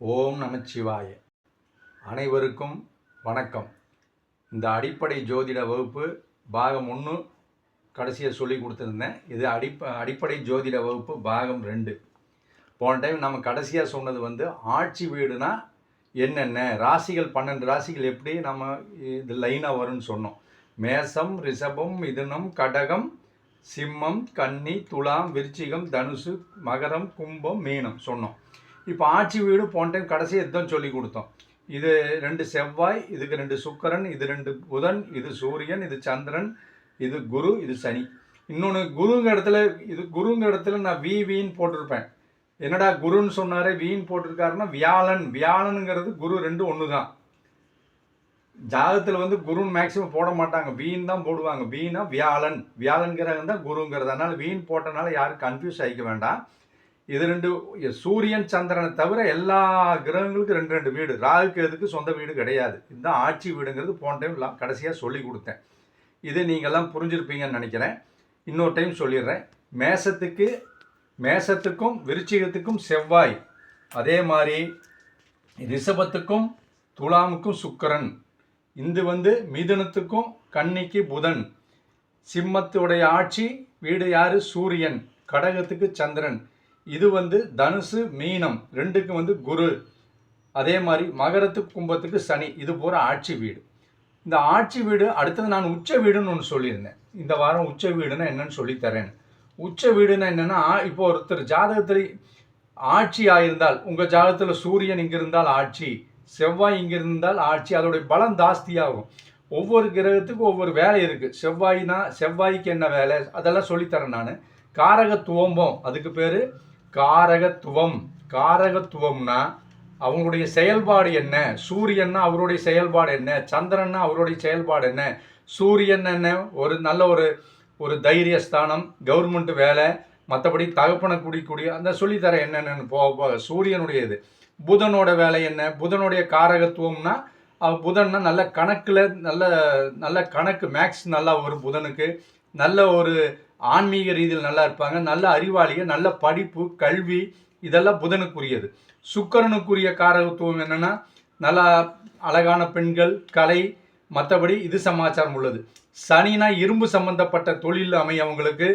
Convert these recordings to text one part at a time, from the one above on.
ஓம் நமச்சிவாய. அனைவருக்கும் வணக்கம். இந்த அடிப்படை ஜோதிட வகுப்பு பாகம் 1 கடைசியாக சொல்லி கொடுத்துருந்தேன். இது அடிப்படை ஜோதிட வகுப்பு பாகம் 2. போன டைம் நம்ம கடைசியாக சொன்னது ஆட்சி வீடுனா என்னென்ன ராசிகள், 12 ராசிகள் எப்படி நம்ம இது லைனாக வரும்னு சொன்னோம். மேசம், ரிஷபம், மிதுனம், கடகம், சிம்மம், கன்னி, துலாம், விருச்சிகம், தனுசு, மகரம், கும்பம், மீனம் சொன்னோம். இப்போ ஆட்சி வீடு போன டைம் கடைசியாக இதுதான் சொல்லி கொடுத்தோம். இது 2 செவ்வாய், இதுக்கு 2 சுக்கிரன், இது 2 புதன், இது சூரியன், இது சந்திரன், இது குரு, இது சனி. இன்னொன்று குருங்க இடத்துல நான் வின்னு போட்டிருப்பேன். என்னடா குருன்னு சொன்னாரே வீண் போட்டிருக்காருன்னா வியாழனுங்கிறது குரு 2 ஒன்று தான். ஜாதகத்தில் குருன்னு மேக்சிமம் போட மாட்டாங்க, வீண் தான் போடுவாங்க. வீணா வியாழன்கிறவங்க தான் குருங்கிறது. அதனால் வீண் போட்டனால யாரும் கன்ஃபியூஸ் ஆகிக்க வேண்டாம். இது 2 சூரியன் சந்திரனை தவிர எல்லா கிரகங்களுக்கும் 2 வீடு. ராகுக்கு எதுக்கு சொந்த வீடு கிடையாது. இதுதான் ஆட்சி வீடுங்கிறது போன டைம் கடைசியாக சொல்லி கொடுத்தேன். இது நீங்கள்லாம் புரிஞ்சிருப்பீங்கன்னு நினைக்கிறேன். இன்னொரு டைம் சொல்லிடுறேன். மேசத்துக்கும் விருச்சிகத்துக்கும் செவ்வாய், அதே மாதிரி ரிஷபத்துக்கும் துலாமுக்கும் சுக்கிரன், இது மிதுனத்துக்கும் கன்னிக்கு புதன், சிம்மத்துடைய ஆட்சி வீடு யாரு சூரியன், கடகத்துக்கு சந்திரன், இது தனுசு மீனம் 2க்கு குரு, அதே மாதிரி மகரத்துக்கு கும்பத்துக்கு சனி. இது போகிற ஆட்சி வீடு. இந்த ஆட்சி வீடு அடுத்தது நான் உச்ச வீடுன்னு ஒன்று சொல்லியிருந்தேன். இந்த வாரம் உச்ச வீடுன்னா என்னன்னு சொல்லித்தரேன். உச்ச வீடுன்னா என்னென்னா, இப்போ ஒருத்தர் ஜாதகத்தில் ஆட்சி ஆயிருந்தால், உங்கள் ஜாதகத்தில் சூரியன் இங்கே இருந்தால் ஆட்சி, செவ்வாய் இங்கே இருந்தால் ஆட்சி, அதோடைய பலம் ஜாஸ்தியாகும். ஒவ்வொரு கிரகத்துக்கும் ஒவ்வொரு வேலை இருக்குது. செவ்வாய்க்கு என்ன வேலை அதெல்லாம் சொல்லித்தரேன் நான். காரகத்துவம்போம், அதுக்கு பேர் காரகத்துவம்னா அவங்களுடைய செயல்பாடு என்ன, சூரியன்னா அவருடைய செயல்பாடு என்ன, சந்திரன்னா அவருடைய செயல்பாடு என்ன. சூரியன் என்ன, ஒரு தைரியஸ்தானம், கவர்மெண்ட் வேலை, மற்றபடி தகப்பனை குடிக்கூடிய அந்த சொல்லித்தர என்னென்னு போக சூரியனுடைய இது. புதனோட வேலை என்ன, புதனுடைய காரகத்துவம்னா புதன்னா நல்ல கணக்கில் நல்ல கணக்கு மேக்ஸ் நல்லா வரும் புதனுக்கு. நல்ல ஒரு ஆன்மீக ரீதியில் நல்லா இருப்பாங்க, நல்ல அறிவாளிக, நல்ல படிப்பு கல்வி, இதெல்லாம் புதனுக்குரியது. சுக்கிரனுக்குரிய காரகத்துவம் என்னென்னா நல்லா அழகான பெண்கள், கலை, மற்றபடி இது சமாச்சாரம் உள்ளது. சனினா இரும்பு சம்பந்தப்பட்ட தொழில் அவங்களுக்கு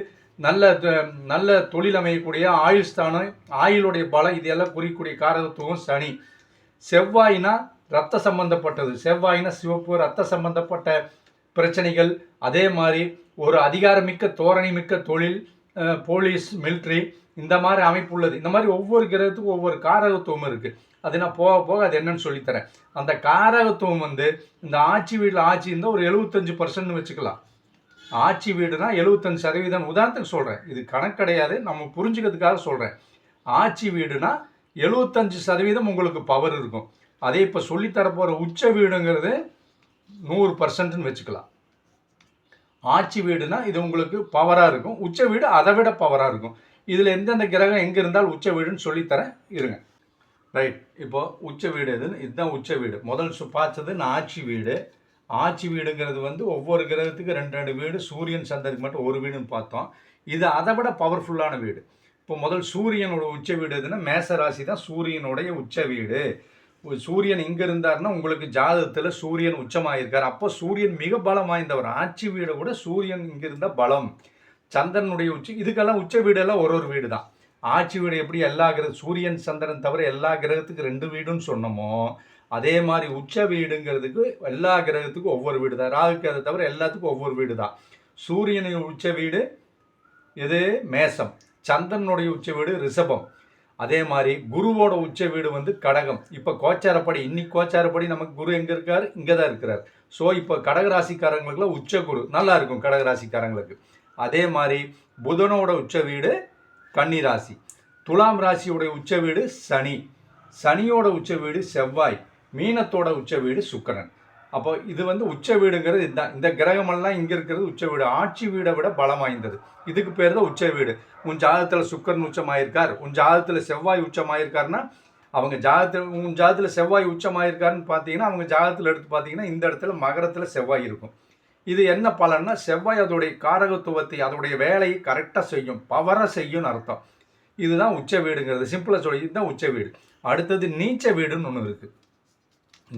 நல்ல தொழில் அமையக்கூடிய ஆயுள் ஸ்தானம், ஆயுளுடைய பலம், இதெல்லாம் குறிக்கக்கூடிய காரகத்துவம் சனி. செவ்வாயினா ரத்த சம்பந்தப்பட்டது, செவ்வாயினா சிவப்பு, ரத்த சம்பந்தப்பட்ட பிரச்சனைகள், அதே மாதிரி ஒரு அதிகாரமிக்க தோரணை மிக்க தொழில், போலீஸ், மிலிட்ரி, இந்த மாதிரி அமைப்பு உள்ளது. இந்த மாதிரி ஒவ்வொரு கிரகத்துக்கும் ஒவ்வொரு காரகத்துவம் இருக்குது. அது நான் போக போக அது என்னன்னு சொல்லித்தரேன். அந்த காரகத்துவம் இந்த ஆட்சி வீட்டில் ஆட்சி இருந்தால் ஒரு 75% வச்சுக்கலாம். ஆட்சி வீடுனா 75%. உதாரணத்துக்கு சொல்கிறேன், இது கணக்கு கிடையாது, நம்ம புரிஞ்சுக்கிறதுக்காக சொல்கிறேன். ஆட்சி வீடுனா 75% உங்களுக்கு பவர் இருக்கும். அதே இப்போ சொல்லித்தரப்போகிற உச்ச வீடுங்கிறது 100%ன்னு வச்சுக்கலாம். ஆட்சி வீடுனா இது உங்களுக்கு பவராக இருக்கும், உச்ச வீடு அதை விட பவராக இருக்கும். இதில் எந்தெந்த கிரகம் எங்கே இருந்தால் உச்ச வீடுன்னு சொல்லித்தரேன், இருங்க. ரைட், இப்போ உச்ச வீடு இதுதான் உச்ச வீடு. முதல் பார்த்தது நான் ஆட்சி வீடு. ஆட்சி வீடுங்கிறது ஒவ்வொரு கிரகத்துக்கு 2 வீடு, சூரியன் சந்திரனுக்கு மட்டும் ஒரு வீடுன்னு பார்த்தோம். இது அதை விட பவர்ஃபுல்லான வீடு. இப்போ முதல் சூரியனோட உச்ச வீடு எதுன்னா மேச ராசி தான் சூரியனுடைய உச்ச வீடு. சூரியன் இங்கே இருந்தார்னா உங்களுக்கு ஜாதகத்தில் சூரியன் உச்சமாயிருக்கார், அப்போ சூரியன் மிக பலம் வாய்ந்தவர். ஆட்சி வீடை கூட சூரியன் இங்கே இருந்தால் பலம். சந்திரனுடைய இதுக்கெல்லாம் உச்ச வீடெல்லாம் ஒரு வீடு தான். ஆட்சி வீடு எப்படி எல்லா சூரியன் சந்திரன் தவிர எல்லா கிரகத்துக்கு 2 வீடுன்னு சொன்னோமோ, அதே மாதிரி உச்ச வீடுங்கிறதுக்கு எல்லா கிரகத்துக்கும் ஒவ்வொரு வீடு தான். ராகுக்கு அதை தவிர எல்லாத்துக்கும் ஒவ்வொரு வீடு தான். சூரியனுடைய உச்ச வீடு எது மேசம், சந்திரனுடைய உச்ச வீடு ரிஷபம், அதே மாதிரி குருவோட உச்ச வீடு கடகம். இப்போ இன்னைக்கு கோச்சாரப்படி நமக்கு குரு எங்கே இருக்கார், இங்கே தான் இருக்கிறார். ஸோ இப்போ கடகராசிக்காரங்களுக்குலாம் உச்ச குரு நல்லா இருக்கும் கடகராசிக்காரங்களுக்கு. அதே மாதிரி புதனோட உச்ச வீடு கன்னிராசி, துலாம் ராசியோடைய உச்ச வீடு சனி, சனியோட உச்ச வீடு செவ்வாய், மீனத்தோட உச்ச வீடு சுக்கிரன். அப்போ இது உச்ச வீடுங்கிறது இதுதான். இந்த கிரகமெல்லாம் இங்கே இருக்கிறது உச்ச வீடு. ஆட்சி வீடை விட பலம் வாய்ந்தது. இதுக்கு பேர் தான் உச்ச வீடு. உன் ஜாதகத்தில் சுக்கிரன் உச்சமாயிருக்கார், உன் ஜாதகத்தில் செவ்வாய் உச்சமாயிருக்காருன்னா அவங்க உன் ஜாதகத்தில் செவ்வாய் உச்சமாயிருக்காருன்னு பார்த்தீங்கன்னா அவங்க ஜாதகத்தில் எடுத்து பார்த்தீங்கன்னா இந்த இடத்துல மகரத்தில் செவ்வாய் இருக்கும். இது என்ன பலன்னா செவ்வாய் அதோடைய காரகத்துவத்தை, அதோடைய வேலையை கரெக்டாக செய்யும், பவரை செய்யும்னு அர்த்தம். இதுதான் உச்ச வீடுங்கிறது. சிம்பிளாக சொல்லி இதுதான் உச்ச வீடு. அடுத்தது நீச்ச வீடுன்னு ஒன்று இருக்குது.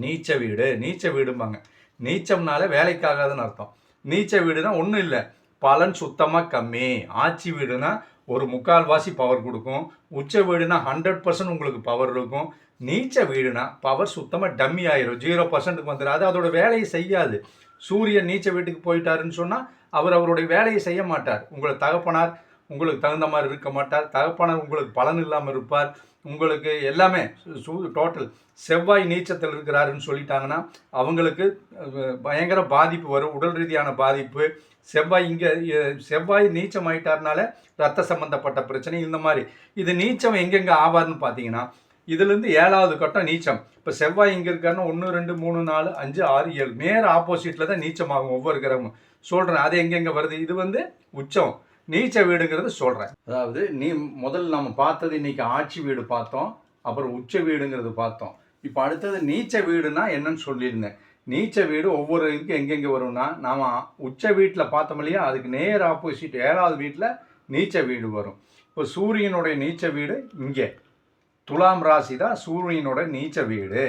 நீச்ச வீடும்பாங்க. நீச்சம்னால வேலைக்காகாதுன்னு அர்த்தம். நீச்ச வீடுனா ஒன்றும் இல்லை, பலன் சுத்தமாக கம்மி. ஆட்சி வீடுனா ஒரு 3/4 பவர் கொடுக்கும். உச்ச வீடுனா 100% உங்களுக்கு பவர் இருக்கும். நீச்ச வீடுனா பவர் சுத்தமாக டம்மி ஆயிரும், 0%க்கு வந்துடும். அது அதோட வேலையை செய்யாது. சூரியன் நீச்ச வீட்டுக்கு போயிட்டாருன்னு சொன்னால் அவர் அவருடைய வேலையை செய்ய மாட்டார். உங்களை தகப்பனார் உங்களுக்கு தகுந்த மாதிரி இருக்க மாட்டார். தகப்பனார் உங்களுக்கு பலன் இல்லாமல் இருப்பார். உங்களுக்கு எல்லாமே டோட்டல். செவ்வாய் நீச்சத்தில் இருக்கிறாருன்னு சொல்லிட்டாங்கன்னா அவங்களுக்கு பயங்கர பாதிப்பு வரும், உடல் ரீதியான பாதிப்பு. செவ்வாய் நீச்சம் ஆயிட்டாருனால ரத்த சம்பந்தப்பட்ட பிரச்சனை இந்த மாதிரி. இது நீச்சம் எங்கெங்கே ஆவார்னு பார்த்தீங்கன்னா இதுலேருந்து 7வது கட்டம் நீச்சம். இப்போ செவ்வாய் இங்கே இருக்காருன்னா 1 2 3 4 5 6 7 நேர் ஆப்போசிட்டில் தான் நீச்சமாகும் ஒவ்வொரு கிரகமும். சொல்கிறேன் அது எங்கெங்கே வருது. இது உச்சம் நீச்ச வீடுங்கிறது சொல்கிறேன். அதாவது முதல்ல நம்ம பார்த்தது இன்னைக்கு ஆட்சி வீடு பார்த்தோம், அப்புறம் உச்ச வீடுங்கிறது பார்த்தோம். இப்போ அடுத்தது நீச்ச வீடுனா என்னன்னு சொல்லியிருந்தேன். நீச்ச வீடு ஒவ்வொரு இதுக்கு எங்கெங்கே வரும்னா, நாம் உச்ச வீட்டில் பார்த்தோம் இல்லையா, அதுக்கு நேர் ஆப்போசிட் 7வது வீட்டில் நீச்ச வீடு வரும். இப்போ சூரியனுடைய நீச்ச வீடு இங்கே துலாம் ராசி தான் சூரியனோட நீச்ச வீடு.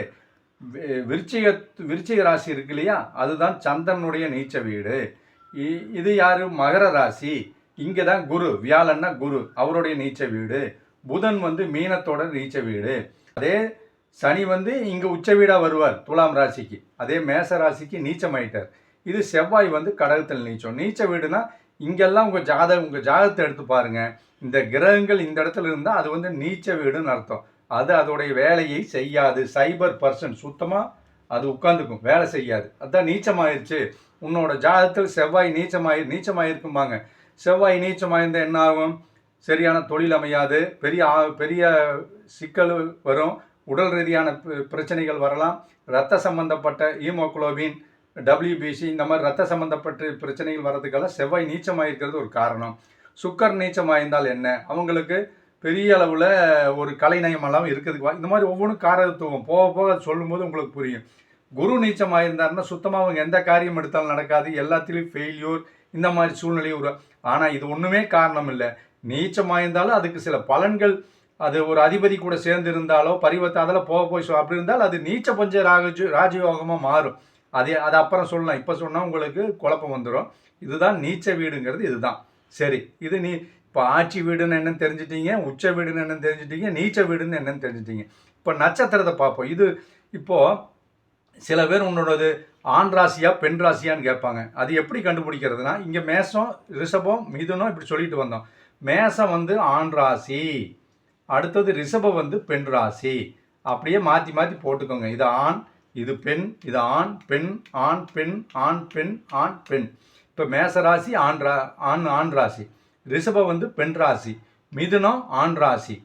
விருச்சிக ராசி இருக்கு இல்லையா, அதுதான் சந்திரனுடைய நீச்ச வீடு. இது யாரு? மகர ராசி. இங்கே தான் குரு, வியாழன்னா குரு, அவருடைய நீச்ச வீடு. புதன் மீனத்தோட நீச்ச வீடு. அதே சனி இங்கே உச்ச வீடாக வருவார் துலாம் ராசிக்கு. அதே மேச ராசிக்கு நீச்சமாயிட்டார். இது செவ்வாய் கடகத்தில் நீச்சம். நீச்ச வீடுனா இங்கெல்லாம் உங்கள் ஜாதகத்தை எடுத்து பாருங்க. இந்த கிரகங்கள் இந்த இடத்துல இருந்தால் அது நீச்ச வீடுன்னு அர்த்தம். அது அதோடைய வேலையை செய்யாது. சைபர் பர்சன் சுத்தமாக அது உட்காந்துக்கும், வேலை செய்யாது. அதுதான் நீச்சமாயிருச்சு. உன்னோட ஜாதகத்தில் செவ்வாய் நீச்சமாயிருக்கும்பாங்க. செவ்வாய் நீச்சமாயிருந்தால் என்ன ஆகும்? சரியான தொழில் அமையாது, பெரிய சிக்கல் வரும், உடல் ரீதியான பிரச்சனைகள் வரலாம். ரத்த சம்பந்தப்பட்ட ஹீமோகுளோபின், WBC இந்த மாதிரி ரத்த சம்பந்தப்பட்ட பிரச்சனைகள் வர்றதுக்கெல்லாம் செவ்வாய் நீச்சமாயிருக்கிறது ஒரு காரணம். சுக்கர் நீச்சமாயிருந்தால் என்ன? அவங்களுக்கு பெரிய அளவில் ஒரு கலைநயமெல்லாம் இருக்கிறதுக்கு இந்த மாதிரி ஒவ்வொன்றும் காரகத்துவம் போக போக அது சொல்லும்போது உங்களுக்கு புரியும். குரு நீச்சமாயிருந்தாருன்னா சுத்தமாக அவங்க எந்த காரியம் எடுத்தாலும் நடக்காது, எல்லாத்துலேயும் ஃபெயில்யூர், இந்த மாதிரி சூழ்நிலையும் வரும். ஆனால் இது ஒன்றுமே காரணம் இல்லை. நீச்சமாயிருந்தாலும் அதுக்கு சில பலன்கள், அது ஒரு அதிபதி கூட சேர்ந்து இருந்தாலோ பரிவர்த்தனை போய் அப்படி இருந்தால் அது நீச்ச பஞ்ச ராஜயோகமாக மாறும். அதை அப்புறம் சொல்லலாம். இப்போ சொன்னால் உங்களுக்கு குழப்பம் வந்துடும். இதுதான் நீச்ச வீடுங்கிறது. இதுதான் சரி. இது இப்போ ஆட்சி வீடுன்னு என்னன்னு தெரிஞ்சிட்டீங்க, உச்ச வீடுன்னு என்னன்னு தெரிஞ்சிட்டீங்க, நீச்ச வீடுன்னு என்னன்னு தெரிஞ்சிட்டீங்க. இப்போ நட்சத்திரத்தை பார்ப்போம். இது இப்போது சில பேர் உன்னோடது ஆண் ராசியா பெண் ராசியான்னு கேட்பாங்க. அது எப்படி கண்டுபிடிக்கிறதுனா, இங்கே மேசம், ரிஷபம், மிதுனம் இப்படி சொல்லிட்டு வந்தோம். மேசம் ஆண் ராசி, அடுத்தது ரிஷபம் பெண் ராசி. அப்படியே மாற்றி மாற்றி போட்டுக்கோங்க. இது ஆண், இது பெண், இது ஆண் பெண், ஆண் பெண், ஆண் பெண், ஆண் பெண். இப்போ மேச ராசி ஆண் ராசி, ரிஷபம் பெண் ராசி, மிதுனம் ஆண் ராசி,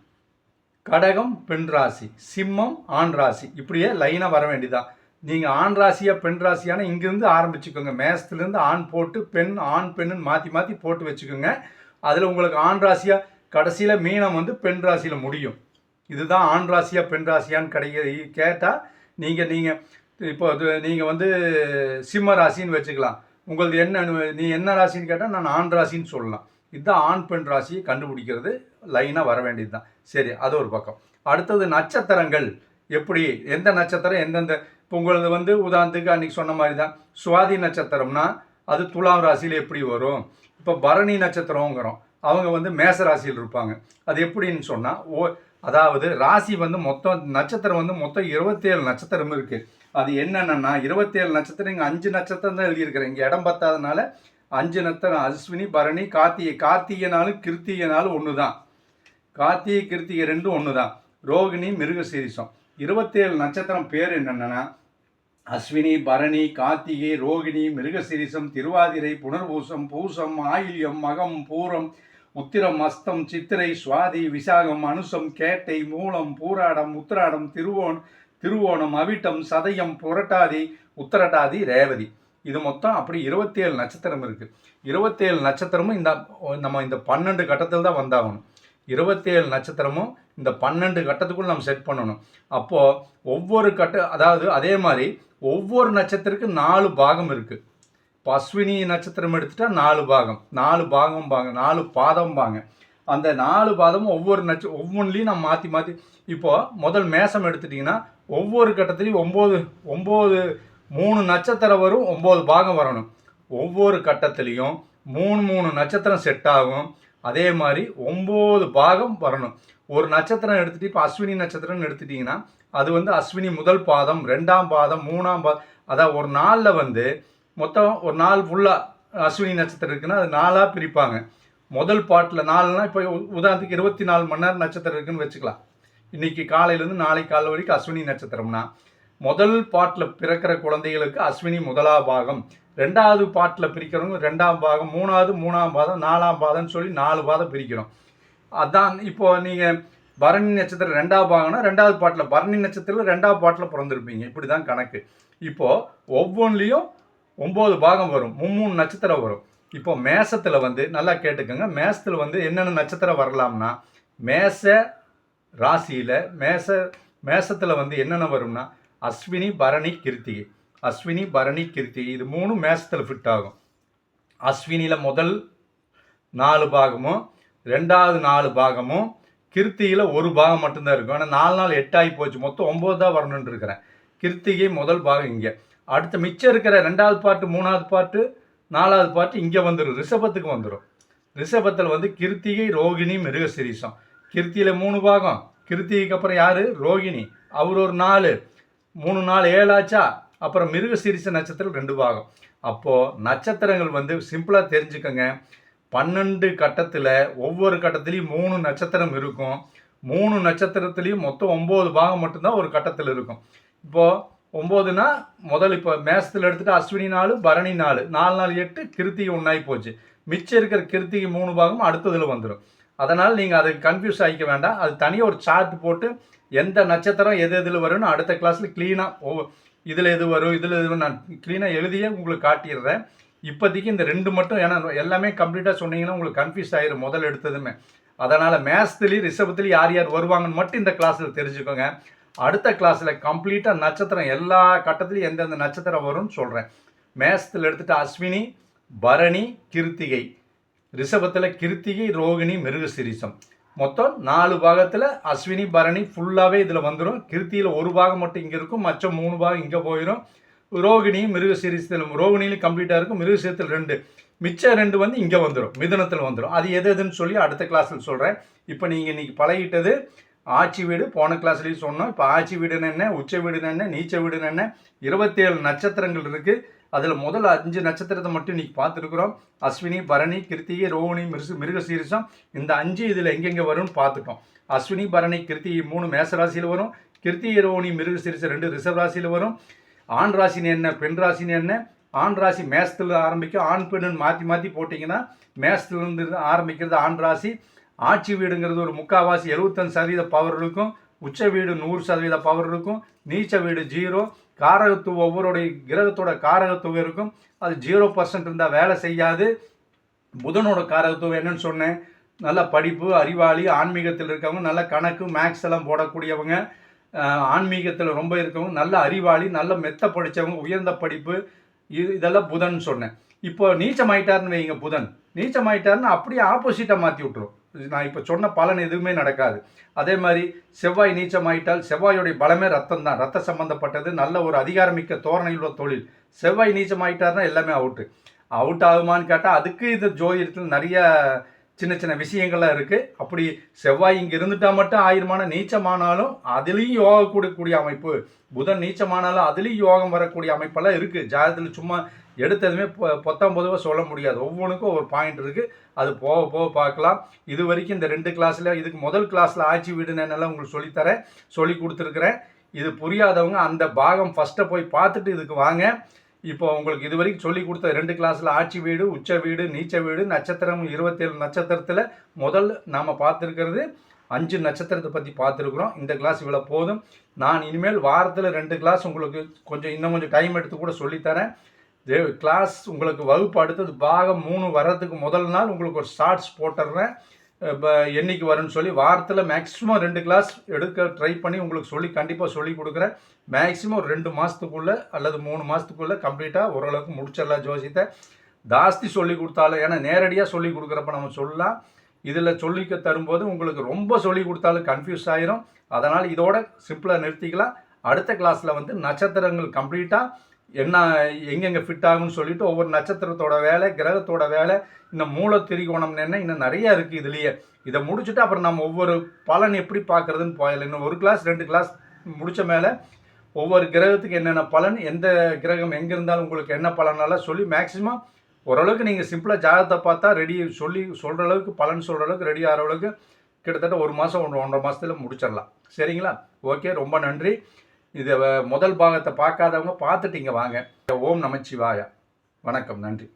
கடகம் பெண் ராசி, சிம்மம் ஆண் ராசி. இப்படியே லைனாக வர வேண்டியதான். நீங்கள் ஆண் ராசியா பெண் ராசியான இங்கேருந்து ஆரம்பிச்சுக்கோங்க. மேசத்துலேருந்து ஆண் போட்டு பெண், ஆண் பெண்ணுன்னு மாற்றி மாற்றி போட்டு வச்சுக்கோங்க. அதில் உங்களுக்கு ஆண் ராசியா கடைசியில் மீனம் பெண் ராசியில் முடியும். இதுதான் ஆண் ராசியா பெண் ராசியான்னு கேட்டால் நீங்கள் இப்போ நீங்கள் சிம்ம ராசின்னு வச்சுக்கலாம். உங்களுக்கு நீ என்ன ராசின்னு கேட்டால் நான் ஆண் ராசின்னு சொல்லலாம். இதுதான் ஆண் பெண் ராசியை கண்டுபிடிக்கிறது. லைனாக வர வேண்டியது தான். சரி, அது ஒரு பக்கம். அடுத்தது நட்சத்திரங்கள் எப்படி, எந்த நட்சத்திரம் எந்தெந்த. இப்போ உங்களது உதாரணத்துக்கு அன்றைக்கி சொன்ன மாதிரி தான் சுவாதி நட்சத்திரம்னா அது துலாம் ராசியில் எப்படி வரும். இப்போ பரணி நட்சத்திரங்கிறோம், அவங்க மேச ராசியில் இருப்பாங்க. அது எப்படின்னு சொன்னால் அதாவது ராசி மொத்தம் நட்சத்திரம் மொத்தம் 27 நட்சத்திரம் இருக்குது. அது என்னென்னா 27 நட்சத்திரம், இங்கே 5 நட்சத்திரம் தான் எழுதியிருக்கிறேன். இங்கே இடம் பத்தாதனால 5 நட்சத்திரம் அஸ்வினி பரணி கார்த்திகை கிருத்திகை ஒன்று தான். கார்த்திகை கிருத்திகை ரெண்டும் ஒன்று தான். ரோகிணி மிருகசீரிசம் 27 நட்சத்திரம் பேர் என்னென்னா அஸ்வினி பரணி கார்த்திகை ரோகிணி மிருகசீரிசம் திருவாதிரை புனர்பூசம் பூசம் ஆயில்யம் மகம் பூரம் உத்திரம் அஸ்தம் சித்திரை சுவாதி விசாகம் அனுசம் கேட்டை மூலம் பூராடம் உத்திராடம் திருவோணம் அவிட்டம் சதயம் புரட்டாதி உத்திரட்டாதி ரேவதி. இது மொத்தம் அப்படி 27 நட்சத்திரம் இருக்குது. 27 நட்சத்திரமும் நம்ம இந்த 12 கட்டத்தில் தான் வந்தாகணும். 27 நட்சத்திரமும் இந்த 12 கட்டத்துக்குள்ள நம்ம செட் பண்ணணும். அப்போது ஒவ்வொரு அதாவது அதே மாதிரி ஒவ்வொரு நட்சத்திரத்துக்கு 4 பாகம் இருக்குது. இப்போ அஸ்வினி நட்சத்திரம் எடுத்துட்டா 4 பாகம், 4 பாகம் 4 பாதம் பாங்க. அந்த 4 பாதமும் ஒவ்வொன்றிலையும் நம்ம மாற்றி மாற்றி இப்போது முதல் மேசம் எடுத்துட்டிங்கன்னா ஒவ்வொரு கட்டத்துலையும் 9 3 நட்சத்திரம் வரும், 9 பாகம் வரணும். ஒவ்வொரு கட்டத்துலேயும் 3 நட்சத்திரம் செட் ஆகும். அதே மாதிரி 9 பாகம் வரணும். ஒரு நட்சத்திரம் எடுத்துகிட்டு இப்போ அஸ்வினி நட்சத்திரம்னு எடுத்துட்டிங்கன்னா அது வந்து அஸ்வினி முதல் பாதம், 2ஆம் பாதம், 3ஆம் பாதம். அதாவது ஒரு நாளில் வந்து மொத்தம் ஒரு நாள் ஃபுல்லாக அஸ்வினி நட்சத்திரம் இருக்குன்னா அது 4ஆக பிரிப்பாங்க. முதல் பாட்டில் 4னா இப்போ உதாரணத்துக்கு 24 மணி நேரம் நட்சத்திரம் இருக்குன்னு வச்சுக்கலாம். இன்றைக்கி காலையிலேருந்து நாளைக்கு காலை வரைக்கும் அஸ்வினி நட்சத்திரம்னா முதல் பாட்டில் பிறக்கிற குழந்தைகளுக்கு அஸ்வினி முதலாம் பாகம், 2வது பாட்டில் பிரிக்கிறவங்க 2ஆம் பாகம், 3ஆம் பாதம், 4ஆம் பாதம்னு சொல்லி 4 பாதம் பிரிக்கிறோம். அதான் இப்போது நீங்கள் பரணி நட்சத்திரம் 2ஆம் பாகம்னா 2வது பாட்டில் பரணி நட்சத்திரத்தில் 2ஆம் பாட்டில் பிறந்திருப்பீங்க. இப்படி தான் கணக்கு. இப்போது ஒவ்வொன்றிலையும் 9 பாகம் வரும், 3 நட்சத்திரம் வரும். இப்போ மேசத்தில் வந்து நல்லா கேட்டுக்கோங்க, மேசத்தில் வந்து என்னென்ன நட்சத்திரம் வரலாம்னா மேச ராசியில் மேசத்தில் வந்து என்னென்ன வரும்னா அஸ்வினி பரணி கிருத்திகை, அஸ்வினி பரணி கிருத்திகை இது 3 மேசத்தில் ஃபிட் ஆகும். அஸ்வினியில் முதல் 4 பாகமும் 2வது 4 பாகமும் கிருத்திகையில் 1 பாகம் மட்டும்தான் இருக்கும். ஆனால் 4 நாள் 8 ஆகி போச்சு, மொத்தம் 9 தான் வரணுன்னு இருக்கிறேன். கிருத்திகை முதல் பாகம் இங்கே, அடுத்த மிச்சம் இருக்கிற 2வது பாட்டு, 3வது பாட்டு, 4வது பாட்டு இங்கே வந்துடும், ரிஷபத்துக்கு வந்துடும். ரிஷபத்தில் வந்து கிருத்திகை, ரோகிணி, மிருகசீரிஷம். கிருத்தியில் 3 பாகம், கிருத்திகைக்கு அப்புறம் யார்? ரோகிணி, அவர் ஒரு 4, 3 4 7 ஆச்சா. அப்புறம் மிருகசீரிஷ நட்சத்திரம் 2 பாகம். அப்போது நட்சத்திரங்கள் வந்து சிம்பிளாக தெரிஞ்சுக்கோங்க. 12 கட்டத்தில் ஒவ்வொரு கட்டத்துலேயும் 3 நட்சத்திரம் இருக்கும். 3 நட்சத்திரத்துலேயும் மொத்தம் 9 பாகம் மட்டும்தான் ஒரு கட்டத்தில் இருக்கும். இப்போது 9னா முதல் இப்போ மேசத்தில் எடுத்துகிட்டு அஸ்வினி 4, பரணி 4, 4 நாள் 8, கிருத்திகை 1 ஆகி போச்சு. மிச்சம் இருக்கிற கிருத்திகை 3 பாகம் அடுத்ததில் வந்துடும். அதனால் நீங்கள் அதுக்கு கன்ஃபியூஸ் ஆகிக்க வேண்டாம். அது தனியாக ஒரு சார்ட் போட்டு எந்த நட்சத்திரம் எது எதில் வரும்னு அடுத்த கிளாஸில் க்ளீனாக இதில் எது வரும் இதில் எது நான் க்ளீனாக எழுதியே உங்களுக்கு காட்டிடுறேன். இப்போதைக்கு இந்த 2 மட்டும், ஏன்னா எல்லாமே கம்ப்ளீட்டாக சொன்னீங்கன்னா உங்களுக்கு கன்ஃபியூஸ் ஆகிடும் முதல் எடுத்ததுமே. அதனால் மேத்ஸ்லேயும் ரிஷபத்துலேயும் யார் யார் வருவாங்கன்னு மட்டும் இந்த கிளாஸில் தெரிஞ்சுக்கோங்க. அடுத்த கிளாஸில் கம்ப்ளீட்டாக நட்சத்திரம் எல்லா கட்டத்துலையும் எந்தெந்த நட்சத்திரம் வரும்னு சொல்கிறேன். மேத்ஸில் எடுத்துகிட்டு அஸ்வினி, பரணி, கிருத்திகை, ரிஷபத்தில் கிருத்திகை, ரோகிணி, மிருகசீரிஷம். மொத்தம் 4 பாகத்தில் அஸ்வினி பரணி ஃபுல்லாகவே இதில் வந்துடும். கிருத்தியில் 1 பாகம் மட்டும் இங்கே இருக்கும், மற்ற 3 பாகம் இங்கே போயிடும். ரோகிணி மிருகசீரிஷத்தில் ரோகிணியிலும் கம்ப்ளீட்டாக இருக்கும், மிருகசீரிஷத்தில் 2, மிச்சம் 2 வந்து இங்கே வந்துடும், மிதுனத்தில் வந்துடும். அது எதுன்னு சொல்லி அடுத்த கிளாஸில் சொல்கிறேன். இப்போ நீங்கள் இன்றைக்கி பழகிட்டது ஆட்சி வீடு, போன கிளாஸ்லேயும் சொன்னோம். இப்போ ஆட்சி வீடுன்னு என்ன, உச்ச வீடுன்னு என்ன, நீச்ச வீடுன்னு என்ன, 27 நட்சத்திரங்கள் இருக்குது. அதில் முதல் 5 நட்சத்திரத்தை மட்டும் இன்றைக்கி பார்த்துருக்குறோம். அஸ்வினி, பரணி, கிருத்திகை, ரோகிணி, மிருகசீரிஷம். இந்த 5 இதில் எங்கெங்கே வரும்னு பார்த்துட்டோம். அஸ்வினி, பரணி, கிருத்திகை 3 மேசராசியில் வரும். கிருத்திகை, ரோகிணி, மிருகசீரிஷம் 2 ரிஷப ராசியில் வரும். ஆண் ராசின்னு என்ன, பெண் ராசின்னு என்ன, ஆண் ராசி மேசத்தில் ஆரம்பிக்கும், ஆண் பெண்ணுன்னு மாற்றி மாற்றி போட்டிங்கன்னா மேசத்துலேருந்து ஆரம்பிக்கிறது ஆண் ராசி. ஆட்சி வீடுங்கிறது ஒரு 3/4 75% பவர் இருக்கும். உச்ச வீடு 100% பவர் இருக்கும். நீச்ச வீடு 0. காரகத்துவம் ஒவ்வொருடைய கிரகத்தோட காரகத்துவம் இருக்கும், அது 0% இருந்தால் வேலை செய்யாது. புதனோட காரகத்துவம் என்னன்னு சொன்னேன், நல்ல படிப்பு, அறிவாளி, ஆன்மீகத்தில் இருக்கவங்க, நல்ல கணக்கு மேக்ஸ் எல்லாம் போடக்கூடியவங்க, ஆன்மீகத்தில் ரொம்ப இருக்கவங்க, நல்ல அறிவாளி, நல்ல மெத்த படித்தவங்க, உயர்ந்த படிப்பு, இதெல்லாம் புதன் சொன்னேன். இப்போ நீச்சமாயிட்டார்னு வைங்க, புதன் நீச்சமாயிட்டார்னு அப்படியே ஆப்போசிட்டாக மாற்றி விட்டுரும். நான் இப்போ சொன்ன பலன் எதுவுமே நடக்காது. அதே மாதிரி செவ்வாய் நீச்சமாயிட்டால், செவ்வாயோடைய பலமே ரத்தம் தான், ரத்த சம்பந்தப்பட்டது, நல்ல ஒரு அதிகாரமிக்க தோரணையில் உள்ள தொழில். செவ்வாய் நீச்சமாயிட்டார்னா எல்லாமே அவுட் ஆகுமான்னு கேட்டால் அதுக்கு இது ஜோதிடத்தில் நிறைய சின்ன சின்ன விஷயங்கள்லாம் இருக்குது. அப்படி செவ்வாய் இங்கே இருந்துட்டால் மட்டும் ஆயிரமான, நீச்சமானாலும் அதுலேயும் யோகம் கூடக்கூடிய அமைப்பு, புதன் நீச்சமானாலும் அதுலேயும் யோகம் வரக்கூடிய அமைப்பெல்லாம் இருக்குது. ஜாதகத்தில் சும்மா எடுத்ததுமே பொதுவாக சொல்ல முடியாது, ஒவ்வொன்றுக்கும் ஒரு பாயிண்ட் இருக்குது. அது போக போக பார்க்கலாம். இது வரைக்கும் இந்த 2 கிளாஸில், இதுக்கு முதல் கிளாஸில் ஆட்சி வீடுன்னு என்னெல்லாம் உங்களுக்கு சொல்லி கொடுத்துருக்குறேன். இது புரியாதவங்க அந்த பாகம் ஃபஸ்ட்டை போய் பார்த்துட்டு இதுக்கு வாங்க. இப்போ உங்களுக்கு இது வரைக்கும் சொல்லி கொடுத்த 2 கிளாஸில் ஆட்சி வீடு, உச்ச வீடு, நீச்ச வீடு, நட்சத்திரம் 27 நட்சத்திரத்தில் முதல் நாம் பார்த்துருக்கிறது 5 நட்சத்திரத்தை பற்றி பார்த்துருக்குறோம். இந்த கிளாஸ் இவ்வளோ போதும். நான் இனிமேல் வாரத்தில் 2 கிளாஸ் உங்களுக்கு இன்னும் கொஞ்சம் டைம் எடுத்து கூட சொல்லித்தரேன். கிளாஸ் உங்களுக்கு வகுப்பு அடுத்தது பாகம் 3 வர்றதுக்கு முதல் நாள் உங்களுக்கு ஒரு ஷார்ட்ஸ் போட்டுடுறேன். இப்போ என்றைக்கு வரும்னு சொல்லி வாரத்தில் மேக்ஸிமம் 2 கிளாஸ் எடுக்க ட்ரை பண்ணி உங்களுக்கு கண்டிப்பாக சொல்லி கொடுக்குறேன். மேக்ஸிமம் ஒரு 2 மாதத்துக்குள்ளே அல்லது 3 மாதத்துக்குள்ளே கம்ப்ளீட்டாக ஓரளவுக்கு முடிச்சிடலாம் ஜோசியத்தை. ஜாஸ்தி சொல்லி கொடுத்தாலும், ஏன்னா நேரடியாக சொல்லி கொடுக்குறப்ப நம்ம சொல்லலாம், இதில் சொல்லிக்க தரும்போது உங்களுக்கு ரொம்ப சொல்லி கொடுத்தாலும் கன்ஃபியூஸ் ஆயிரும். அதனால் இதோட சிம்பிளாக நிறுத்திக்கலாம். அடுத்த கிளாஸில் வந்து நட்சத்திரங்கள் கம்ப்ளீட்டாக என்ன எங்கெங்கே ஃபிட் ஆகும்னு சொல்லிட்டு ஒவ்வொரு நட்சத்திரத்தோட வேலை, கிரகத்தோட வேலை, இன்னும் மூல திரிகோணம் என்ன இன்னும் நிறைய இருக்குது இதுலேயே. இதை முடிச்சுட்டு அப்புறம் நம்ம ஒவ்வொரு பலன் எப்படி பார்க்குறதுன்னு போயிடலாம். இன்னும் ஒரு கிளாஸ் 2 கிளாஸ் முடித்த மேலே ஒவ்வொரு கிரகத்துக்கு என்னென்ன பலன், எந்த கிரகம் எங்கே இருந்தாலும் உங்களுக்கு என்ன பலனெல்லாம் சொல்லி மேக்ஸிமம் ஓரளவுக்கு நீங்கள் சிம்பிளாக ஜாதகத்தை பார்த்தா ரெடி சொல்கிற அளவுக்கு பலன் சொல்கிற அளவுக்கு ரெடி ஆகிற அளவுக்கு கிட்டத்தட்ட 1 மாதம் 1.5 மாதத்தில் முடிச்சிடலாம். சரிங்களா? ஓகே, ரொம்ப நன்றி. இதை முதல் பாகத்தை பார்க்காதவங்க பார்த்துட்டீங்க வாங்க. ஓம் நமச்சிவாயா. வணக்கம், நன்றி.